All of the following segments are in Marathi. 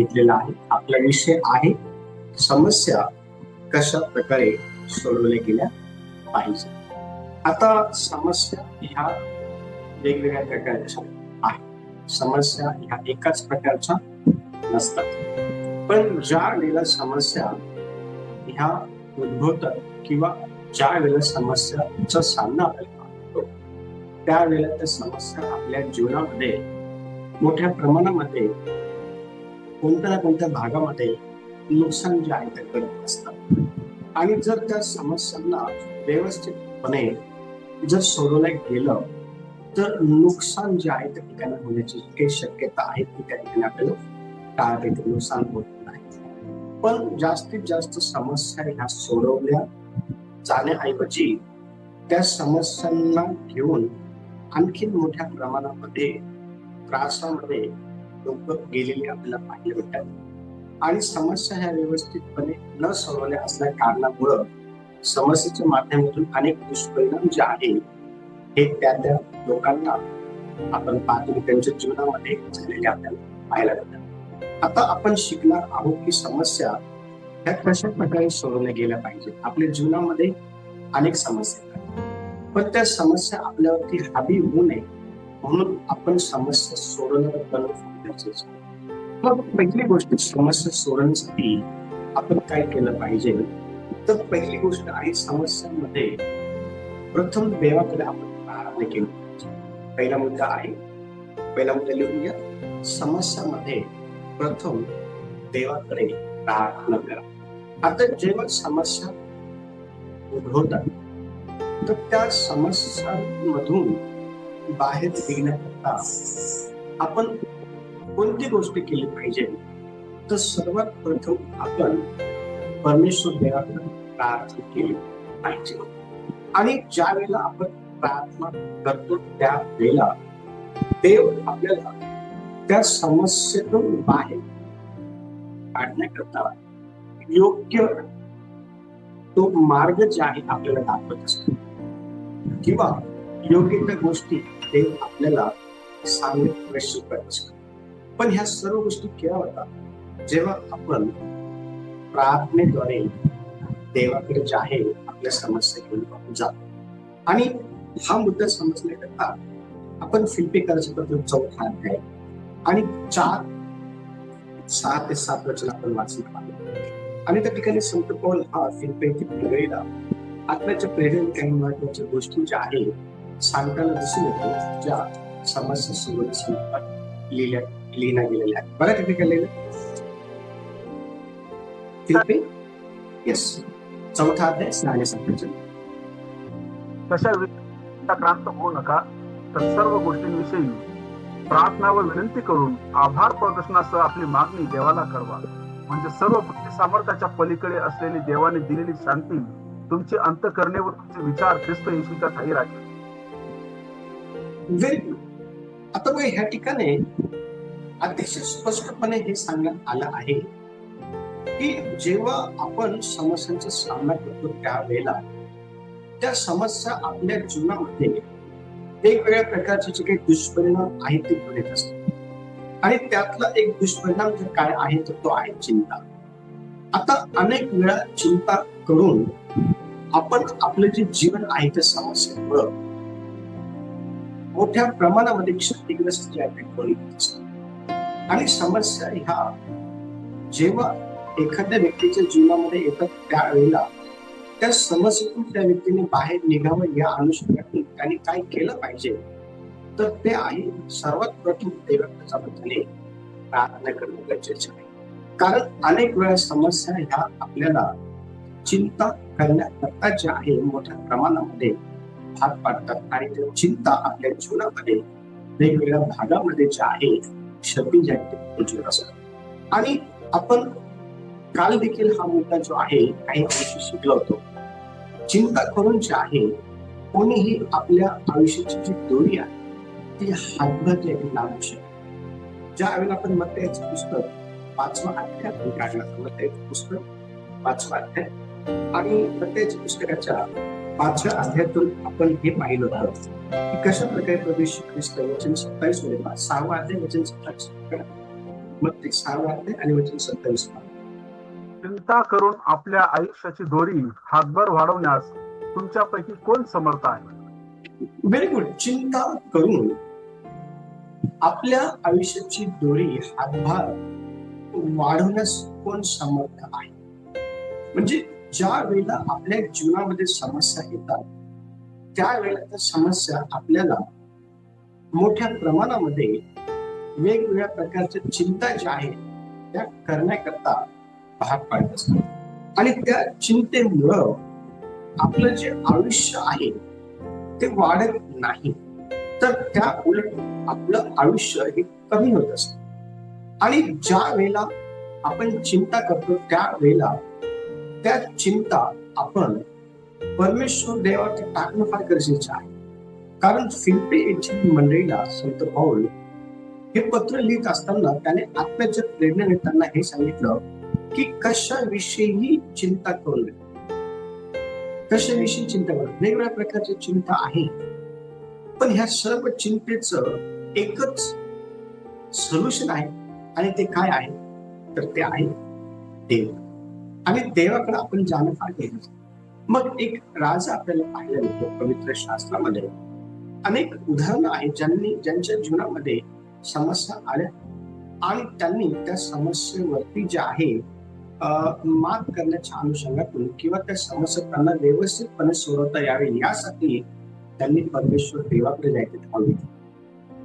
घेतलेला आहे. आपला विषय आहे समस्या कशा प्रकारे सोडवल्या गेल्या पाहिजे. आता समस्या ह्या वेगवेगळ्या प्रकारच्या आहेत. समस्या ह्या एकाच प्रकारच्या नसतात. पण ज्या वेळेला समस्या ह्या उद्भवतात किंवा ज्या वेळेला समस्याचा सामना आपल्याला होतो त्यावेळेला त्या समस्या आपल्या जीवनामध्ये मोठ्या प्रमाणामध्ये कोणत्या ना कोणत्या भागामध्ये नुकसान जे आहे ते करत असतात. आणि जर त्या समस्यांना व्यवस्थितपणे जर सोडवलं गेलं तर नुकसान जे आहे त्या ठिकाणी होण्याची काही शक्यता आहे ती त्या ठिकाणी आपल्याला टाळता येते, नुकसान होत नाही. पण जास्तीत जास्त समस्या ह्या सोडवल्या जाण्याऐवजी त्या समस्यांना घेऊन आणखी मोठ्या प्रमाणामध्ये त्रासामध्ये लोक गेलेले आपल्याला पाहिले भेटतात. आणि समस्या ह्या व्यवस्थितपणे न सोडवल्या असल्या कारणामुळं समस्येच्या माध्यमातून अनेक दुष्परिणाम जे आहे हे त्या लोकांना आपण पाहतो त्यांच्या जीवनामध्ये झालेले आपल्याला पाहायला मिळतात. आता आपण शिकणार आहोत की समस्या ह्या कशा प्रकारे सोडवल्या गेल्या पाहिजे. आपल्या जीवनामध्ये अनेक समस्या आहेत, पण त्या समस्या आपल्यावरती हावी होऊ नये म्हणून आपण समस्या सोडवण्यावर बनवून गरजेचं. मग पहिली गोष्ट समस्या सोडवण्यासाठी आपण काय केलं पाहिजे तर पहिली गोष्ट आहे समस्यांमध्ये प्रथम देवाकडे आपण प्रार्थना केली पाहिजे. पहिला मुद्दा आहे, पहिला मुद्दा लिहून घ्या. समस्यामध्ये प्रथम देवाकडे प्रार्थना करा. आता जेव्हा समस्या उद्भवतात तर त्या समस्यांमधून बाहेर निघण्याकरता आपण कोणती गोष्ट केली पाहिजे तर सर्वात प्रथम आपण परमेश्वर देवाकडे प्रार्थना केली पाहिजे. आणि ज्या वेळेला आपण प्रार्थना करतो त्या वेळेला देव आपल्याला त्या समस्येतून बाहेर काढण्याकरता योग्य तो मार्ग जे आहे आपल्याला दाखवत असतो किंवा योग्य त्या गोष्टी देव आपल्याला सांगण्यात शिकवत असतो. पण ह्या सर्व गोष्टी केव्हा होतात जेव्हा आपण प्रार्थनेद्वारे देवाकडे जे आहे आपल्या समस्या घेऊन जातो. आणि हा मुद्दा समजण्याकरता आपण फिलिप्पियरांचे पत्र 4 अध्याय आणि 4:6 ते 7 वचन आपण वाचलं पाहिजे. आणि त्या ठिकाणी संत पौल हा फिलिप्पियच्या मंडळीला आत्म्याच्या प्रेरणेने काही महत्वाच्या गोष्टी ज्या आहे सांगताना दिसून येतो ज्या समस्या सोडवण्यासाठी लिहिल्या गेलेल्या आहेत. बघा तिथे काय लिहिलं फिलिप्पी 4 अध्याय 6 आणि 7 वचन. तशा क्रांत होऊ नका तर सर्व गोष्टींविषयी प्रार्थना व विनंती करून आभार प्रदर्शनासह आपली मागणी देवाला करवा. म्हणजे सर्व बुद्धी सामर्थ्याच्या पलीकडे असलेली देवाने दिलेली शांती तुमची अंतःकरणे व तुमचे विचार ख्रिस्त येशूच्या ठायी राहील. Very good. आता बघा ह्या ठिकाणी अतिशय स्पष्टपणे हे सांगण्यात आलं आहे की जेव्हा आपण समस्यांचा सामना करतो त्यावेळेला त्या समस्या आपल्या जीवनामध्ये वेगवेगळ्या प्रकारचे जे काही दुष्परिणाम आहेत ते घेऊन येत असतात. आणि त्यातला एक दुष्परिणाम जर काय आहे तर तो आहे चिंता. आता अनेक वेळा चिंता करून आपण आपलं जे जीवन आहे त्या समस्येमुळं मोठ्या प्रमाणामध्ये क्षतिग्रस्त जे आहे ते असतात. आणि समस्या ह्या जेव्हा एखाद्या व्यक्तीच्या जीवनामध्ये येतात त्यावेळेला त्या समस्येतून त्या व्यक्तीने बाहेर निघावं या अनुषंगाने त्यांनी काय केलं पाहिजे तर ते आहे सर्वात प्रथम देवाच्या बद्दल प्रार्थना करणं गरजेचं आहे. कारण अनेक वेळा समस्या ह्या आपल्याला चिंता करण्याकरता जे आहे मोठ्या प्रमाणामध्ये भाग पाडतात आणि त्या चिंता आपल्या जीवनामध्ये वेगवेगळ्या भागामध्ये जे आहे क्षती जे आहे असतात. आणि आपण काल देखील हा मुद्दा जो आहे काही अंशी शिकलो होतो. चिंता करून जे आहे कोणीही आपल्या आयुष्याची जी दोरी आहे ती हातभर लागू शकते. ज्या वेळेला आपण मत्तयाचं पुस्तक 5वा अध्याय काढलं, मत्तयाचं पुस्तक 5वा अध्याय आणि मत्तयाच्या पुस्तकाच्या 5व्या अध्यायातून आपण हे पाहिलं होतं की कशा प्रकारे प्रभू येशू ख्रिस्त वचन 27 मध्ये 6वा अध्याय वचन 27 मग ते 6 आणि वचन 27. चिंता करून आपल्या आयुष्याची दोरी हातभर वाढवण्यास तुमच्यापैकी कोण समर्थ आहे? Very good. चिंता करून आपल्या आयुष्याची दोरी हातभार वाढवण्यास कोण समर्थ आहे? म्हणजे ज्या वेळेला आपल्या जीवनामध्ये समस्या येतात त्यावेळेला त्या समस्या आपल्याला मोठ्या प्रमाणामध्ये वेगवेगळ्या प्रकारच्या चिंता ज्या आहेत त्या करण्याकरता भाग पाडत असतात. आणि त्या चिंतेमुळं आपलं जे आयुष्य आहे ते वाढत नाही, तर त्या उलट आपलं आयुष्य हे कमी होत असत. आणि ज्या वेळेला आपण चिंता करतो त्यावेळेला त्या चिंता आपण परमेश्वर देवाचे टाकणं फार गरजेचं आहे. कारण फिलिप्पी येथील मंडळीला संत पौल हे पत्र लिहित असताना त्याने आत्म्याच्या प्रेरणेने त्यांना हे सांगितलं की कशाविषयी चिंता करू नये. कशाविषयी चिंता करू? वेगवेगळ्या प्रकारची चिंता आहे, पण ह्या सर्व चिंतेचं एकच सोल्युशन आहे. आणि ते काय आहे? तर ते आहे देव. आणि देवाकडे आपण जाणं फार गरजेचं. मग एक राजा आपल्याला पाहायला मिळतो पवित्र शास्त्रामध्ये. अनेक उदाहरणं आहेत ज्यांच्या जीवनामध्ये समस्या आल्या आणि त्यांनी त्या समस्येवरती जे आहे मात करण्याच्या अनुषंगातून किंवा त्या समस्या त्यांना व्यवस्थितपणे सोडवता यावे यासाठी त्यांनी परमेश्वर देवाकडे जायचे ठरवले.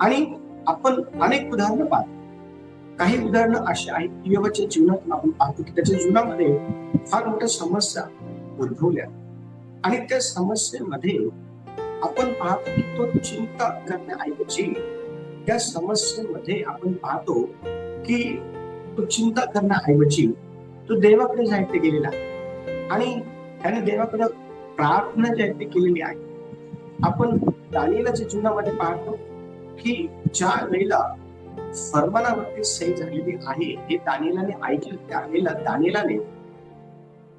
आणि आपण अनेक उदाहरणं पाहतो. काही उदाहरणं अशी आहेत की योबाच्या जीवनातून आपण पाहतो की त्याच्या जीवनामध्ये फार मोठ्या समस्या उद्भवल्या आणि त्या समस्येमध्ये आपण पाहतो की तो चिंता करण्याऐवजी त्या समस्येमध्ये आपण पाहतो की तो चिंता करण्याऐवजी तो देवाकडे जायचे गेलेला आहे आणि त्याने देवाकडे प्रार्थना जी आहे ती केलेली आहे. आपण दानिएलाच्या जीवनामध्ये पाहतो की ज्या वेळेला फरमानावरती सही झालेली आहे हे दानिएलाने ऐकलं, त्यावेळेला दानिएलाने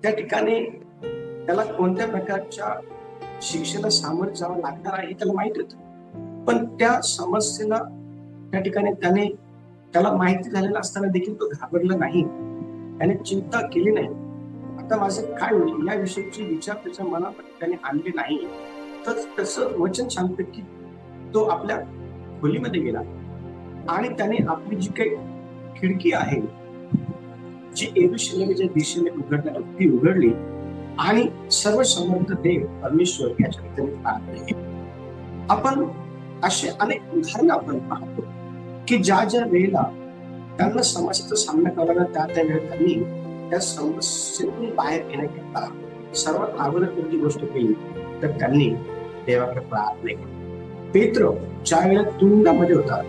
त्या ठिकाणी त्याला कोणत्या प्रकारच्या शिक्षेला सामोरे जावं लागणार आहे त्याला माहित होतं. पण त्या समस्येला त्या ठिकाणी त्याला माहिती झालेलं असताना देखील तो घाबरला नाही, त्याने चिंता केली नाही. आता माझं काय होईल या विषयीची विचार त्याच्या मनामध्ये त्याने आणले नाही. तर त्याचं वचन सांगतं की तो आपल्या खोलीमध्ये गेला आणि त्याने आपली जी काही खिडकी आहे जी यरूशलेमच्या दिशेने उघडणार ती उघडली आणि सर्व समर्थ देव परमेश्वर याच्या त्याने प्रार्थना केली. आपण असे अनेक उदाहरणं आपण पाहतो की ज्या वेळेला त्यांना समस्येचा सामना करायला त्या वेळेला त्यांनी त्या समस्येतून बाहेर येण्याकरता सर्वात अगोदर कोणती गोष्ट केली तर त्यांनी देवाकडे प्रार्थना केली. पेत्र ज्या वेळेला तुरुंगामध्ये होता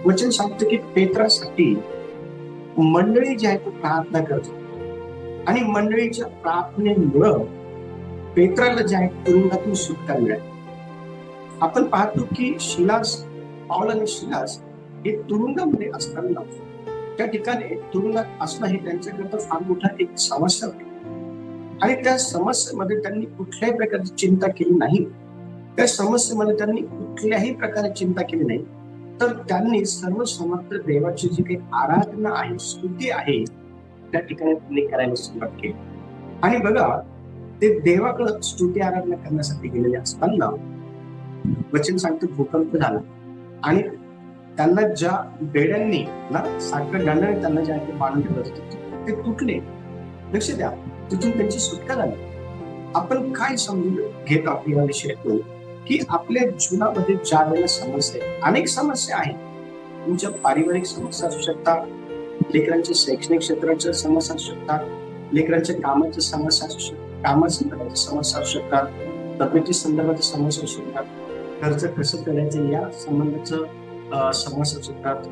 वचन सांगतं की पेत्रासाठी मंडळी जी आहे ती प्रार्थना करत होती आणि मंडळीच्या प्रार्थनेमुळं पेत्राला जे आहे तुरुंगातून सुटका मिळाली. आपण पाहतो की पाऊल आणि शिलास हे तुरुंगामध्ये असताना त्या ठिकाणी तुरुंगात असणं हे त्यांच्याकरता फार मोठा एक समस्या होती आणि त्या समस्येमध्ये त्यांनी कुठल्याही प्रकारची चिंता केली नाही. त्या समस्येमध्ये त्यांनी कुठल्याही प्रकारे चिंता केली नाही, तर त्यांनी सर्व समर्थ देवाची जी काही आराधना आहे स्तुती आहे त्या ठिकाणी त्यांनी करायला सुरुवात केली. आणि बघा ते देवाकडे स्तुती आराधना करण्यासाठी गेलेले असताना वचन सांगतं भूकंप झाला आणि त्यांना ज्या बेड्यांनी ना साखर गांडाने त्यांना जे आहे ते बांधून ठेवत होते ते तुटले. लक्ष द्या, तिथून त्यांची सुटका झाली. आपण काय समजून घेत आहोत या विषयातून की आपल्या जीवनामध्ये ज्या वेळेला समस्या आहे, अनेक समस्या आहेत. तुमच्या पारिवारिक समस्या असू शकतात, लेकरांच्या शैक्षणिक क्षेत्राच्या समस्या असू शकतात, लेकरांच्या कामाच्या समस्या असू शकतात, कामासंदर्भाच्या समस्या असू शकतात, तब्येती संदर्भाच्या समस्या असू शकतात, कर्ज कसं करायचं या संबंधाचं समस्या असू शकतात,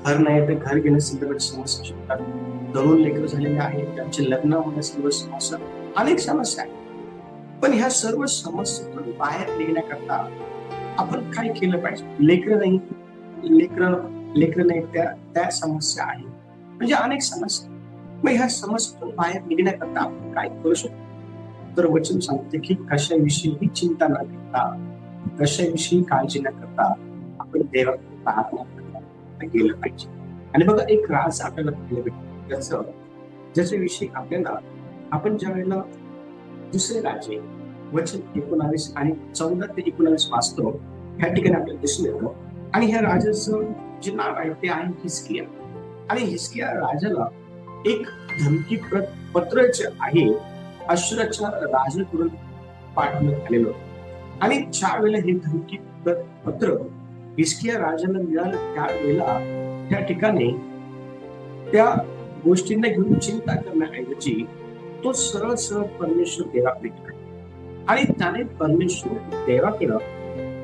घर नाही तर घर घेण्यासंदर्भाची समस्या असू शकतात, तरुण लेकर झालेले आहेत त्यांचे लग्न होण्यासंदर्भात समस्या, अनेक समस्या आहेत. पण ह्या सर्व समस्येतून बाहेर निघण्याकरता आपण काय केलं पाहिजे? लेकरं नाही त्या समस्या आहे, म्हणजे अनेक समस्या. मग ह्या समस्येतून बाहेर निघण्याकरता आपण काय करू शकतो? तर वचन सांगते की कशाविषयी चिंता न करता, कशाविषयी काळजी न करता आपण देवाकडे प्रार्थना करायला गेलं पाहिजे. आणि बघा एक राज आपल्याला पाहायला भेटतो ज्याच्याविषयी आपल्याला आपण ज्या वेळेला दुसरे राजे वचन 19 आणि 14 ते 19 वाचतो ह्या ठिकाणी आपल्याला दिसून येतं. आणि ह्या राजाचं जे नाव आहे ते आहे हिजकिया. आणि हिजकिया राजाला एक धमकी पत्र जे आहे अश्शूरच्या राजाकडून पाठवण्यात आलेलं होतं. आणि ज्या वेळेला हे धमकी पत्र हिजकिया राजाला मिळालं त्यावेळेला त्या ठिकाणी त्या गोष्टींना घेऊन चिंता करण्याऐवजी तो सरळ सरळ परमेश्वर देवाकडे गेला आणि त्याने परमेश्वर देवाकडे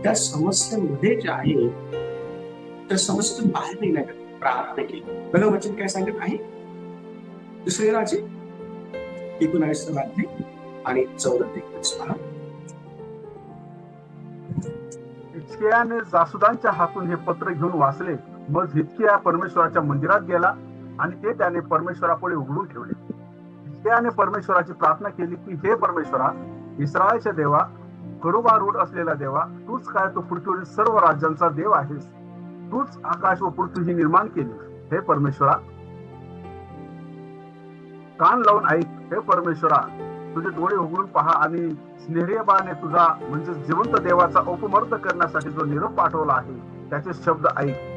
त्या समस्येमध्ये जे आहे त्या समस्येतून बाहेर निघण्यासाठी प्रार्थना केली. बघा वचन काय सांगत आहे दुसरे राजे 19 आणि 14 ते 19. हिजकियाने जासुदांच्या हातून हे पत्र घेऊन वाचले. मग हिजकिया परमेश्वराच्या मंदिरात गेला आणि ते त्याने परमेश्वरापुढे उघडून ठेवले. हिजकियाने परमेश्वराची प्रार्थना केली की हे परमेश्वरा, इस्रायलच्या देवा, करूबारूढ असलेला देवा, तूच काय तो पृथ्वीवरील सर्व राज्यांचा देव आहेस. तूच आकाश व पृथ्वी निर्माण केली. हे परमेश्वरा, कान लावून ऐक. हे परमेश्वरा, तुझे डोळे उघडून पहा आणि स्नेहबाने तुझा म्हणजे जिवंत देवाचा उपमर्द करण्यासाठी जो निरोप पाठवला आहे त्याचे शब्द ऐक.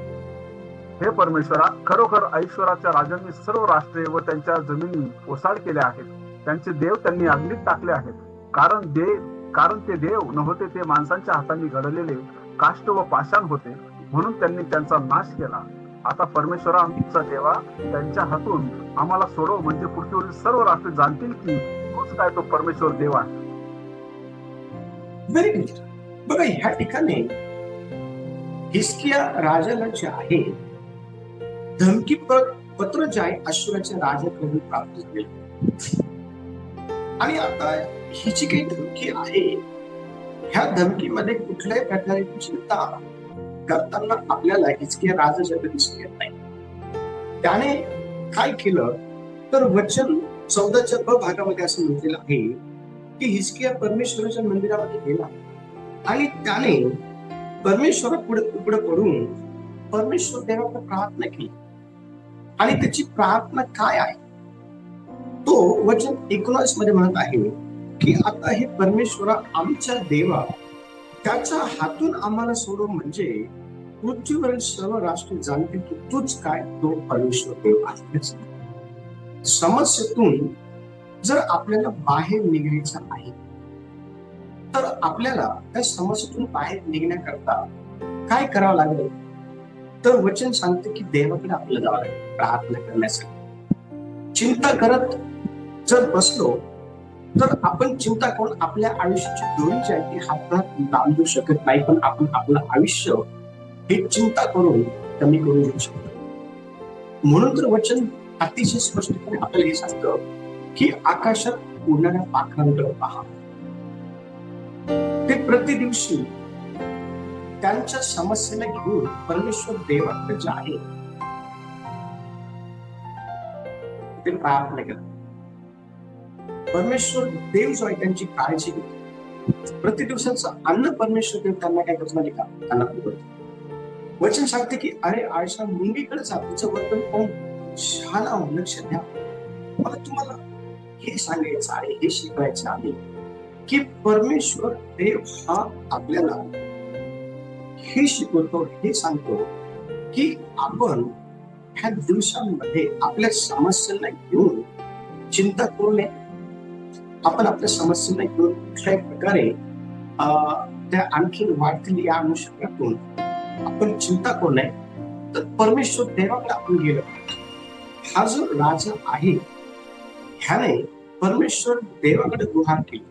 हे परमेश्वरा, खरोखर ऐश्वराच्या राजांनी सर्व राष्ट्रे व त्यांच्या जमिनी ओसाड केल्या आहेत. त्यांचे देव त्यांनी अग्नीत टाकले आहेत. कारण ते देव नव्हते, ते माणसांच्या हातांनी घडलेले काष्ट व पाषाण होते, म्हणून त्यांनी त्यांचा नाश केला. आता परमेश्वरा, आमचा देवा, त्यांच्या हातून आम्हाला सोडव, म्हणजे पृथ्वीवरील सर्व राष्ट्रे जाणतील की तूच काय तो परमेश्वर देव आहे. Very good. बघा ह्या ठिकाणी हिजकिया राजाला जे आहे धमकी पत्र जे आहे अश्शूरच्या राजाकडून प्राप्त झाले. आणि आता ही जी काही धमकी आहे ह्या धमकीमध्ये कुठल्याही प्रकारे चिंता करताना आपल्याला हिजकिया राजाच्या दिसून येत नाही. त्याने काय केलं तर वचन 14च्या ब भागामध्ये असं म्हटलेलं आहे की हिजकिया परमेश्वराच्या मंदिरामध्ये गेला आणि त्याने परमेश्वरापुढे उघड पडून परमेश्वर देवाकडे प्रार्थना केली. आणि त्याची प्रार्थना काय आहे तो वचन 19 मध्ये म्हणत आहे की आता हे परमेश्वरा, आमच्या देवा, त्याच्या हातून आम्हाला सोडव, म्हणजे पृथ्वीवरील सर्व राष्ट्र जाणतील की तूच काय तो परमेश्वर देव आहे. समस्येतून जर आपल्याला बाहेर निघायचं आहे तर आपल्याला त्या समस्येतून बाहेर निघण्याकरता काय करावं लागेल तर वचन सांगते की देवाकडे आपल्याला जावं लागेल प्रार्थना करण्यासाठी. चिंता करत जर बसलो तर आपण चिंता करून आपल्या आयुष्याची दोरी जी आहे ती हातात बांधू शकत नाही, पण आपण आपलं आयुष्य हे चिंता करून कमी करून घेऊ शकतो. म्हणून तर वचन अतिशय स्पष्टपणे आपल्याला हे सांगतं की आकाशात उडणाऱ्या पाखरांकडे पहा. ते प्रतिदिवशी त्यांच्या समस्येला घेऊन परमेश्वर देवाकडे जे आहे ते प्रार्थना करतात. परमेश्वर देव जो आहे त्यांची काळजी घेतो. प्रतिदिवसाचं अन्न परमेश्वर देव त्यांना काय करतो नाही का, त्यांना पुरवतो. वचन सांगते की अरे आळशा, मुंगीकडे जा, तुझं वर्तन पाहून शहाणा लक्ष द्या. मला तुम्हाला हे सांगायचं आहे, हे शिकवायचं आहे की परमेश्वर देव हा आपल्याला हे शिकवतो, हे सांगतो की आपण ह्या दिवसांमध्ये आपल्या समस्यांना घेऊन चिंता करू नये. आपण आपल्या समस्यांना घेऊन कुठल्याही प्रकारे त्या आणखी वाढतील या अनुषंगातून आपण चिंता करू नये. तर परमेश्वर देवाकडे आपण गेलो. हा जो राजा आहे ह्याने परमेश्वर देवाकडे गुहार केली,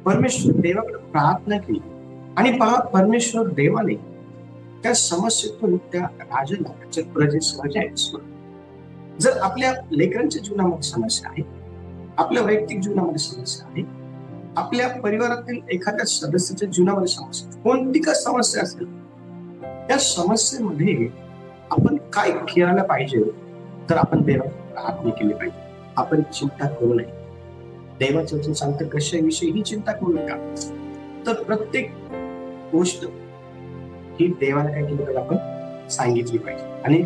परमेश्वर देवाकडे प्रार्थना केली आणि पहा परमेश्वर देवाने त्या समस्येतून त्या राजाला त्याच्या प्रजेसह जायचं. जर आपल्या लेकरांच्या जीवनामध्ये समस्या आहे, आपल्या वैयक्तिक जीवनामध्ये समस्या आहे, आपल्या परिवारातील एखाद्या सदस्याच्या जीवनामध्ये समस्या, कोणती का समस्या असेल, त्या समस्येमध्ये आपण काय करायला पाहिजे तर आपण देवाची प्रार्थना केली पाहिजे. आपण चिंता करू नये. देवाचं वचन सांगतं कशाविषयी चिंता करू नका. तर प्रत्येक गोष्ट ही देवाला काय केली पाहिजे, आपण सांगितली पाहिजे. आणि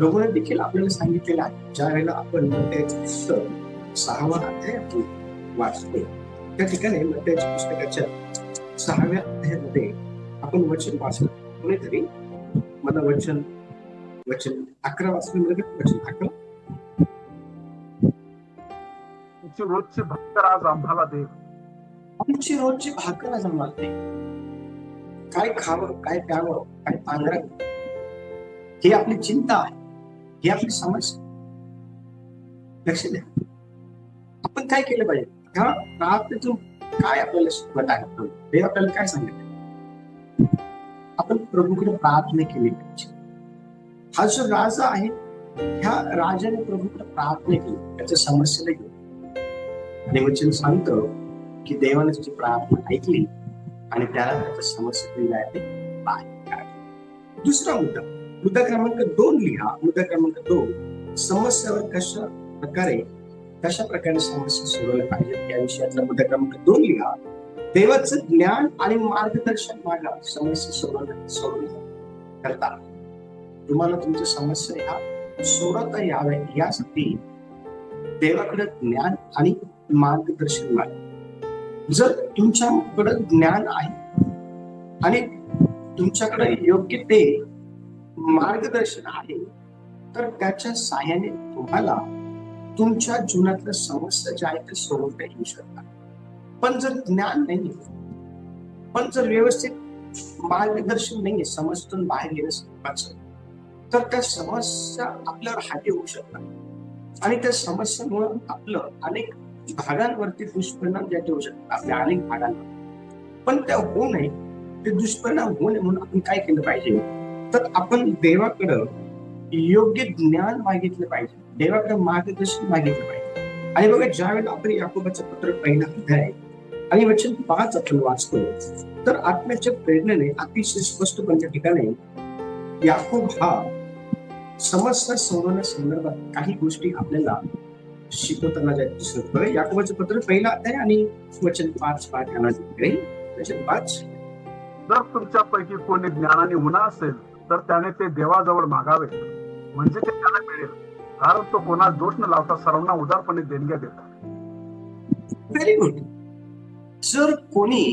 प्रभूने देखील आपल्याला सांगितलेलं आहे. ज्या वेळेला आपण मत्तयाचे पुस्तक 6वा अध्याय आपण वाचतो, त्या ठिकाणी मत्तयाच्या पुस्तकाच्या 6व्या अध्यायामध्ये आपण वचन वाचलं. कोणीतरी मला वचन 11 वाचलं, वचन 11. तुमची रोजची भाकर आज आम्हाला दे. आमची रोजची भाकर आज आम्हाला दे. काय खावं, काय प्यावं, काय पांघरावं, ही आपली चिंता आहे, ही आपली समस्या. लक्ष द्या, आपण काय केलं पाहिजे? ह्या प्रार्थनेतून काय आपल्याला शिकवत आहे? देव आपल्याला काय सांगितलं? आपण प्रभूकडे प्रार्थना केली पाहिजे. हा जो राजा आहे, ह्या राजाने प्रभूकडे प्रार्थना केली, त्याच्या समस्येला घेऊन. आणि वचन सांगतं की देवाने त्याची प्रार्थना ऐकली आणि त्याला त्याच्या समस्या बाहेर काढली. दुसरा मुद्दा क्रमांक 2 लिहा. मुद्दा क्रमांक 2, समस्यावर कशा प्रकारे समस्या सोडवल्या पाहिजे या विषयातला मुद्दा क्रमांक 2 लिहा. देवाचं ज्ञान आणि मार्गदर्शन मागा समस्या सोडवण्याकरता. तुम्हाला तुमच्या समस्या ह्या सोडवता याव्या यासाठी देवाकडे ज्ञान आणि मार्गदर्शन मागा. जर तुमच्याकडे ज्ञान आहे आणि तुमच्याकडे योग्य ते मार्गदर्शन आहे, तर त्याच्या साहाय्याने तुम्हाला तुमच्या जीवनातल्या समस्या ज्या आहेत त्या सोडवता येऊ शकतात. पण जर ज्ञान नाही, पण जर व्यवस्थित मार्गदर्शन नाहीये समस्येतून बाहेर येण्याचं, तर त्या समस्या आपल्यावर हाती होऊ शकतात आणि त्या समस्येमुळे आपलं अनेक भागांवरती दुष्परिणाम ज्या होऊ शकतात, आपल्या अनेक भागांवर. पण त्या होऊ नये, ते दुष्परिणाम होऊ नये म्हणून आपण काय केलं पाहिजे? तर आपण देवाकडं योग्य ज्ञान मागितलं पाहिजे, देवाकडे मार्गदर्शन मागितलं पाहिजे. आणि बघा, ज्यावेळेला आपण याकोबाचं पत्र 1 अध्याय आणि वचन 5 आपण वाचतो, तर आत्म्याच्या प्रेरणेने अतिशय स्पष्टपणे त्या ठिकाणी याकोब हा समस्या सोडवण्यासंदर्भात काही गोष्टी आपल्याला शिकवताना दिसत. याकोबाचं पत्र 1 अध्याय आणि वचन 5 वचन 5. जर तुमच्यापैकी कोणी ज्ञानाने उन्हा असेल तर त्याने ते देवाजवळ मागावे, म्हणजे ते त्याला मिळेल, कारण तो कोणास दोष न लावता सर्वांना उदारपणे देणग्या देतात. Very good. जर कोणी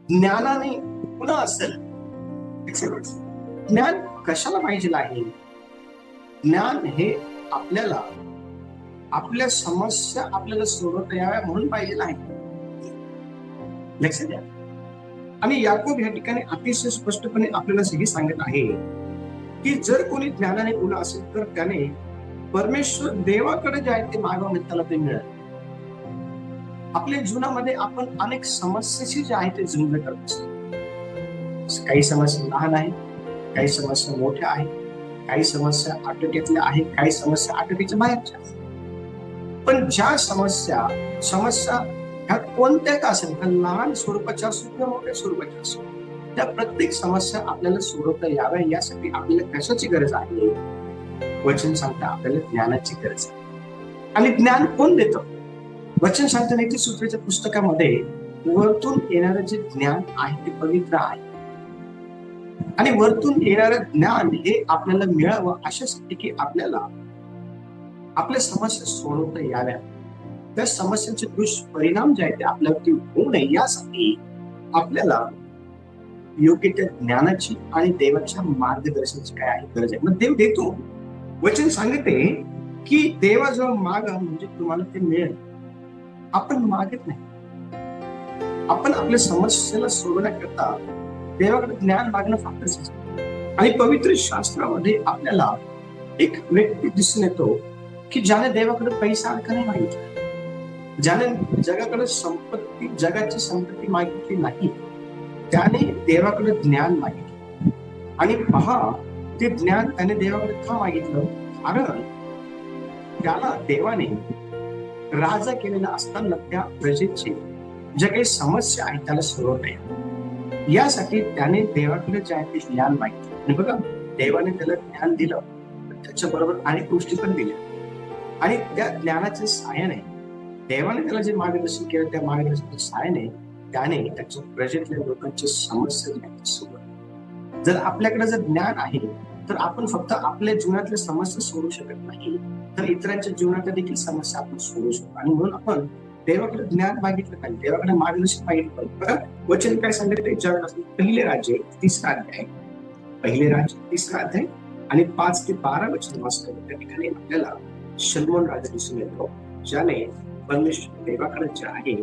ज्ञानाने उन्हा असेल, ज्ञान कशाला पाहिजे आहे? ज्ञान हे आपल्याला आपल्या समस्या आपल्याला सोडवता याव्या म्हणून पाहिजे आहे. लक्षात द्या. आणि याकोब या ठिकाणी अतिशय स्पष्टपणे आपल्याला हे सांगत आहे की जर कोणी ज्ञानाने उन्हा असेल तर त्याने परमेश्वर देवाकडे जे आहे ते मागवणे त्याला ते मिळेल. आपल्या जीवनामध्ये आपण अनेक समस्याशी जे आहे ते झुंज करत असतो. काही समस्या लहान आहे, काही समस्या मोठ्या आहेत, काही समस्या आटोक्यातल्या आहेत, काही समस्या आटोक्याच्या बाहेरच्या आहेत. पण ज्या समस्या ह्या कोणत्या का असेल, लहान स्वरूपाच्या असो किंवा मोठ्या स्वरूपाच्या असो, त्या प्रत्येक समस्या आपल्याला सोडवता याव्या यासाठी आपल्याला कशाची गरज आहे? वचन सांगता आपल्याला ज्ञानाची गरज आहे. आणि ज्ञान कोण देतं? वचन सांगता नीतिसूत्राच्या पुस्तकामध्ये वरतून येणारं जे ज्ञान आहे ते पवित्र आहे. आणि वरतून येणारं ज्ञान हे आपल्याला मिळावं अशासाठी की आपल्याला आपल्या समस्या सोडवता याव्या, त्या समस्यांचे दुष्परिणाम जे आहेत ते आपल्यावरती होऊ नये यासाठी आपल्याला योग्य त्या ज्ञानाची आणि देवाच्या मार्गदर्शनाची काय आहे गरज आहे. मग देव देतो. वचन सांगते की देवाजवळ मागा म्हणजे तुम्हाला ते मिळेल. आपण मागत नाही, आपण आपल्या समस्येला सोडवण्याकरता देवाकडे ज्ञान मागणं फारच असतं. आणि पवित्र शास्त्रामध्ये आपल्याला एक व्यक्ती दिसून येतो की ज्याने देवाकडे पैसा अर्थ नाही मागितला, ज्याने जगाची संपत्ती मागितली नाही, त्याने देवाकडे ज्ञान मागितलं. आणि पहा, ते ज्ञान त्याने देवाकडे का मागितलं? कारण त्याला देवाने राजा केलेला असताना त्या प्रजेची ज्या काही समस्या आहेत त्याला सोडवता येईल यासाठी त्याने देवाकडे जे आहे ते ज्ञान मागितलं. आणि बघा, देवाने त्याला ज्ञान दिलं, त्याच्या बरोबर अनेक गोष्टी पण दिल्या. आणि त्या ज्ञानाच्या सहाय्याने देवाने त्याला जे मार्गदर्शन केलं, त्या मार्गदर्शनाच्या सहाय्याने त्याने त्याच्या प्रजेतल्या लोकांची समस्या सोडवली. जर आपल्याकडे जर ज्ञान आहे तर आपण फक्त आपल्या जीवनातल्या समस्या सोडू शकत नाही, तर इतरांच्या जीवनातल्या देखील समस्या आपण सोडू शकतो. आणि म्हणून आपण देवाकडे ज्ञान मागितलं पाहिजे, देवाकडे मार्गदर्शन मागितलं पाहिजे. बघा वचन काय सांगितलं त्याच्यावर पहिले राज्य 3रा अध्याय, पहिले राज्य 3रा अध्याय आणि 5 ते 12 वचन वाचतो. त्या ठिकाणी आपल्याला शलोमोन राजा दिसून येतो, ज्याने परमेश्वर देवाकडे जे आहे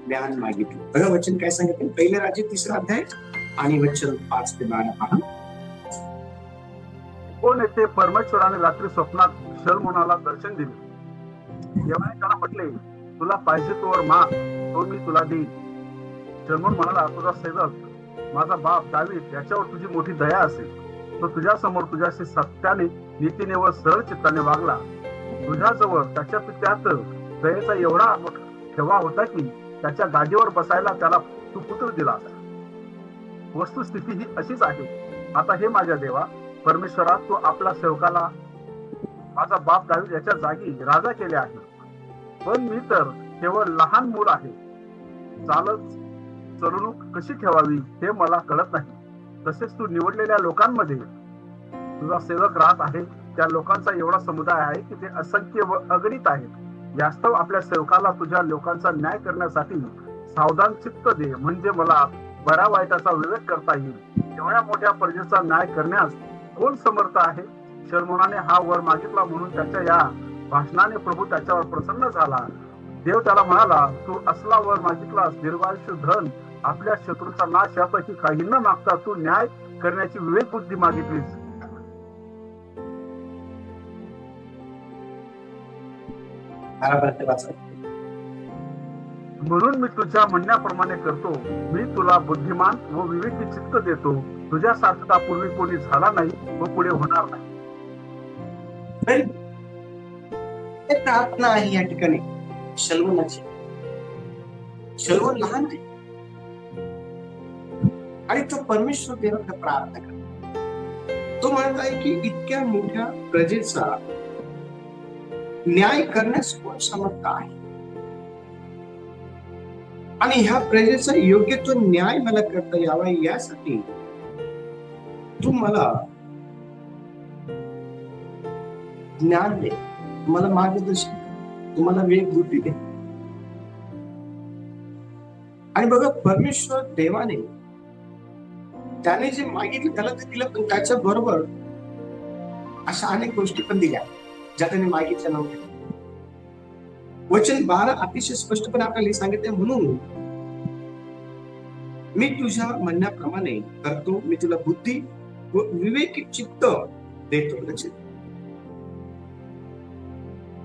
ज्ञान मागितलं. बघा वचन काय सांगितलं, पहिले राज्य 3रा अध्याय आणि वचन 5 ते 12 पहा. कोण येथे परमेश्वराने रात्री स्वप्नात शलोमोनाला दर्शन दिले. देवाने त्याला म्हटले, तुला पाहिजे तोवर माग, तो मी तुला देईन. शलोमोन म्हणाला, तुझा सेवक माझा बाप दावीद याच्यावर तुझी मोठी दया असेल. तो तुझ्या समोर तुझ्याशी सत्याने, नीतीने व सरळ चित्ताने वागला. तुझ्याजवळ त्याच्या पित्यात दयेचा एवढा ठेवा होता की त्याच्या गादीवर बसायला त्याला तू पुत्र दिला. वस्तुस्थिती ही अशीच आहे. आता हे माझ्या देवा परमेश्वरा, तू आपल्या सेवकाला माझा बाप दावीद याच्या जागी राजा केले आहे, पण मी तर केवळ लहान मूल आहे. चालत चलवणूक कशी ठेवावी हे मला कळत नाही. तसेच तू निवडलेल्या लोकांमध्ये तुझा सेवक राहत आहे, त्या लोकांचा एवढा समुदाय आहे की ते असंख्य व अगणित आहेत. यास्तव आपल्या सेवकाला तुझ्या लोकांचा न्याय करण्यासाठी सावधान चित्त दे, म्हणजे मला बऱ्या वाईटाचा विवेक करता येईल. एवढ्या मोठ्या प्रजेचा न्याय करण्यास कोण समर्थ आहे. शलोमोनाने हा वर मागितला म्हणून त्याच्या या भाषणाने प्रभू त्याच्यावर प्रसन्न झाला. देव त्याला म्हणाला, तू असला वर मागितलास, दीर्घायुष्य, धन, आपल्या शत्रूचा नाश यापैकी काही न मागता तू न्याय करण्याची विवेक बुद्धी मागितलीस. म्हणून मी तुझ्या म्हणण्याप्रमाणे करतो. मी तुला बुद्धिमान व विवेकी चित्त देतो. तुझ्यासारखा पूर्वी कोणी झाला नाही व पुढे होणार नाही. प्रार्थना आहे या ठिकाणी शलोमोनाची. शलोमोन लहान आहे आणि तो परमेश्वर देवाकडे प्रार्थना करतो. तो म्हणत आहे की इतक्या मोठ्या प्रजेचा न्याय करण्यास कोण समर्थ आहे, आणि ह्या प्रजेचा योग्य तो न्याय मला करता यावा यासाठी तू मला ज्ञान दे, तुम्हाला मार्गदर्शन, तुम्हाला वेग बुद्धी दे. आणि बघा परमेश्वर देवाने त्याने जे मागितलं त्याला ते दिलं, पण त्याच्या बरोबर अशा अनेक गोष्टी पण दिल्या ज्या त्याने मागितल्या नव्हत्या. वचन 12 अतिशय स्पष्टपणे आपल्याला सांगितले, म्हणून मी तुझ्या म्हणण्याप्रमाणे करतो, मी तुला बुद्धी व विवेकी चित्त देतो. लक्षात,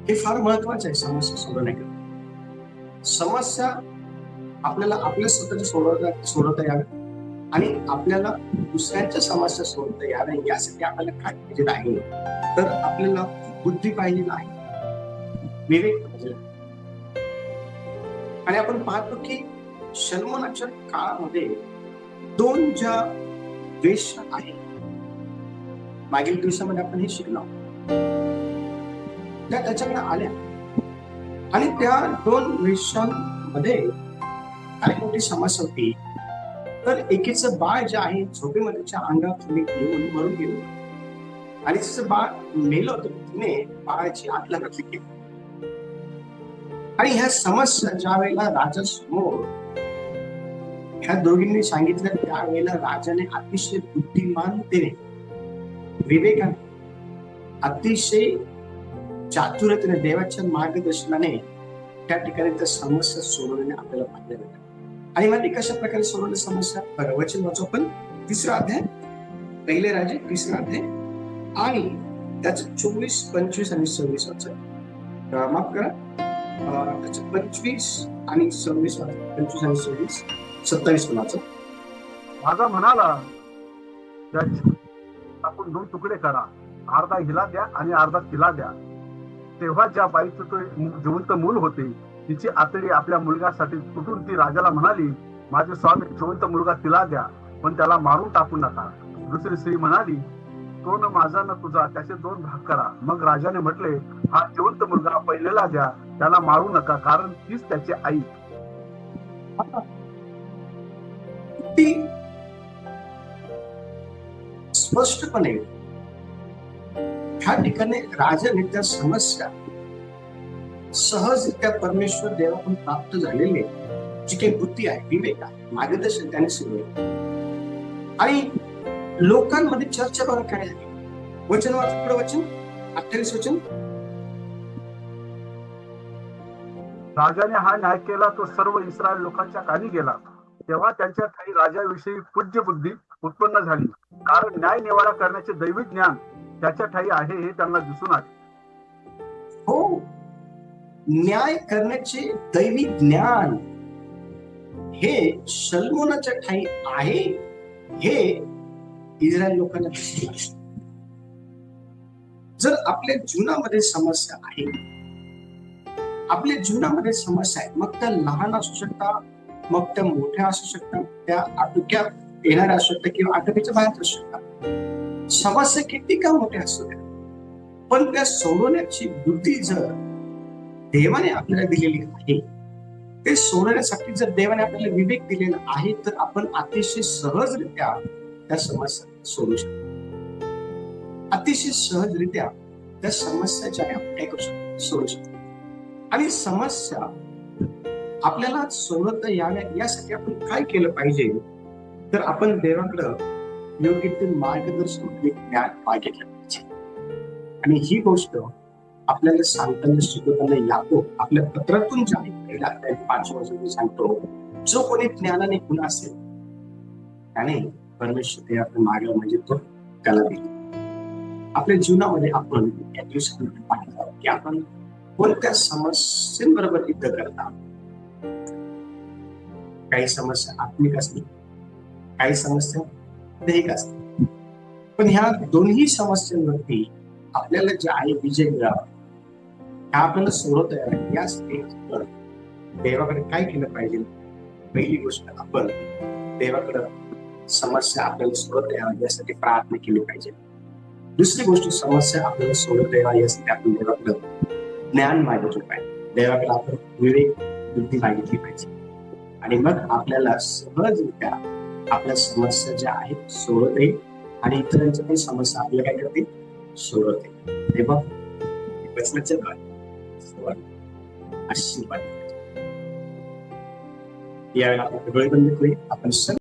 हे फार महत्वाचं आहे. समस्या सोडवण्याकरता समस्या आपल्याला आपल्या स्वतःच्या सोडवता याव्या आणि आपल्याला दुसऱ्यांच्या समस्या सोडवता याव्या यासाठी आपल्याला काय पाहिजे आहे, तर आपल्याला बुद्धी पाहिजे आहे, विवेक पाहिजे. आणि आपण पाहतो की शलोमोनाच्या काळामध्ये 2 ज्या वेश्या आहेत, मागील दिवसामध्ये आपण हे शिकलो, त्या त्याच्याकडे आल्या आणि त्या 2 वेश्यांमध्ये काय मोठी समस्या होती. तर एकीचं बाळ जे आहे झोपेमध्ये तिच्या अंगात येऊन मरून गेलं आणि तिचं बाळ मेलं होतं. तिने बाळाची आत घातली केली. आणि ह्या समस्या ज्या वेळेला राजासमोर ह्या दोघींनी सांगितलं, त्यावेळेला राजाने अतिशय बुद्धिमानतेने, विवेकाने, अतिशय चातुर्याने, देवाच्या मार्गदर्शनाने त्या ठिकाणी त्या समस्या सोडवण्याने आपल्याला पाहिजे. आणि माहिती कशा प्रकारे सोडवली समस्या, बघा वचन वाचू आपण 3रा अध्याय, पहिले राज्य 3रा अध्याय आणि त्याचं 24, 25 आणि 26 वाचा. माफ करा, त्याचं 25 आणि 26 वाचा, 25 आणि 26, 27 वाचा. माझा म्हणाला, आपण 2 तुकडे करा, अर्धा हिला द्या आणि अर्धा तिला द्या. तेव्हा ज्या बाईचं तो जिवंत मूल होते, तिची आतडी आपल्या मुलगासाठी तुटून ती राजाला म्हणाली, माझे स्वामी, जिवंत मुलगा तिला द्या, पण त्याला मारून टाकू नका. दुसरी स्त्री म्हणाली, तो न माझा न तुझा, त्याचे 2 भाग करा. मग राजाने म्हटले, हा जिवंत मुलगा पहिलेला द्या, त्याला मारू नका, कारण तीच त्याची आई. ती स्पष्टपणे ह्या ठिकाणी राजाने त्या समस्या सहजरित्या परमेश्वर देवाकडून प्राप्त झालेले जी काही बुद्धी आहे, विवेक आहे, मार्गदर्शन त्याने सुरू आणि लोकांमध्ये चर्चा बघा काय झाली. वचन वाचा, पुढे वचन 28 वचन. राजाने हा न्याय केला तो सर्व इस्रायल लोकांच्या कानी गेला. तेव्हा त्यांच्या ठाई राजाविषयी पूज्य बुद्धी उत्पन्न झाली, कारण न्याय निवाडा करण्याचे दैवी ज्ञान त्याच्या ठाई आहे हे त्यांना दिसून आले. हो, न्याय करण्याचे दैवी ज्ञान हे सल्मोनाच्या ठाई आहे हे इस्रायल लोकांना दिसून आले. जर आपल्या जीवनामध्ये समस्या आहे, आपल्या जीवनामध्ये समस्या आहे, मग त्या लहान असू शकतात, मग त्या मोठ्या असू शकतात, त्या आटोक्यात येणाऱ्या असू शकतात किंवा आटोक्याच्या बाहेर असू शकतात. समस्या किती का मोठ्या असू द्या, पण त्या सोडवण्याची बुद्धी जर देवाने आपल्याला दिलेली आहे, ते सोडवण्यासाठी जर देवाने आपल्याला विवेक दिलेला आहे, तर आपण अतिशय सहजरित्या त्या समस्या सोडू शकतो. अतिशय सहजरित्या त्या समस्याच्या आपण काय करू शकतो, सोडू शकतो. आणि समस्या आपल्याला सोडवता याव्या यासाठी आपण काय केलं पाहिजे, तर आपण देवाकडं योग्य ते मार्गदर्शन ज्ञान मागितलं पाहिजे. आणि ही गोष्ट आपल्याला सांगताना शिकवताना याको आपल्या पत्रातून जे आहे, पहिला 5 वर्षांनी सांगतो, जो कोणी ज्ञानाने गुण असेल त्याने परमेश्वर ते आपण मागलं म्हणजे तो त्याला दिला. आपल्या जीवनामध्ये आपण या दिवसामध्ये पाहिलं की आपण कोणत्या समस्यांबरोबर युद्ध करता. काही समस्या आत्मिक असतील, काही समस्या दैहिक असतील, पण ह्या दोन्ही समस्यांवरती आपल्याला जे आहे विजय मिळावा, ह्या आपल्याला सोडवता यावं यासाठी आपण देवाकडे काय केलं पाहिजे. पहिली गोष्ट, आपण देवाकडे समस्या आपल्याला सोडवता यावं यासाठी प्रार्थना केली पाहिजे. दुसरी गोष्ट, समस्या आपल्याला सोडवता यावं यासाठी आपण देवाकडे ज्ञान मागितलं पाहिजे, देवाकडे आपण विवेक बुद्धी मागितली पाहिजे. आणि मग आपल्याला सहजरित्या आपल्या समस्या ज्या आहेत सोडवता येईल आणि इतरांच्या काही समस्या आपल्याला काय करतील, सोडवते. तेव्हा वचनाच्या आशीर्वाद यावेळेला आपण डोळे बंद करूया. आपण